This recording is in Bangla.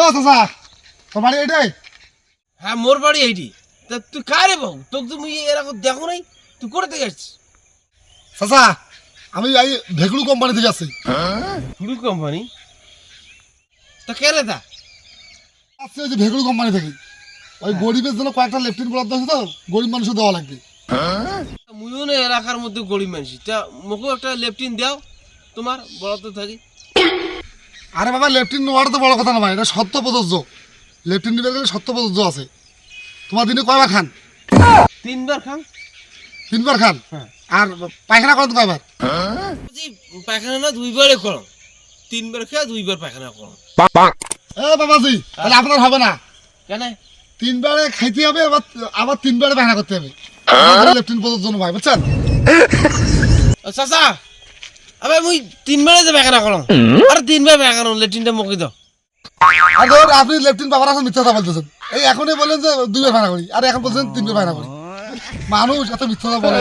ও চাচা তোর বাড়ি এইটাই? হ্যাঁ মোর বাড়ি এইটি। তা তুই কারে বাবু, তোকে তুমি এরকম দেখো নাই, তুই করে থেকে আসছিস? চাচা আমি এই ভেকুলু কোম্পানি থেকে আসছি। ফুল কোম্পানি? তা কেরে তা? আসছি ওই যে ভেকুলু কোম্পানি থেকে। ওই গরিবের জন্য কয়েকটা লেফটিন বরাদ্দ আছে তো, গরিব মানুষের দেওয়া লাগবে। মুইও না এলাকার মধ্যে গরিব মানুষ, তা মোকেও একটা লেফটিন দাও তোমার বরাদ্দ থাকি। আরে বাবা লেফটিন নেওয়াটা তো বড় কথা না ভাই, এটা সত্য প্রযোজ্য। লেফটিন নিতে গেলে সত্য প্রযোজ্য আছে। তোমার দিনে কয়বার খান? 3 বার খান। 3 বার খান? হ্যাঁ। আর পায়খানা করেন কয়বার? পায়খানা না 2 বারে করো, 3 বার খেয়ে 2 বার পায়খানা করো। এ বাবাজি তাহলে আপনার হবে না। কেন? 3 বারে খাইতে হবে, আবার 3 বারে পায়খানা করতে হবে। লেফটিন প্রযোজ্য না ভাই, বুঝছেন? চাচা আবে মুই 3 বারে যে পায়খানা করো, আর 3 বার পায়খানা লেট্রিনটা মুখে দাও। আর ধর আপনি লেফটিন বাবার আছে মিথ্যা কথা বলতেছেন। এই এখনই বলেন যে 2 বার পায়খানা করি, আর এখন বলছেন 3 বার পায়খানা করি। মানুষ এত মিথ্যা কথা বলে।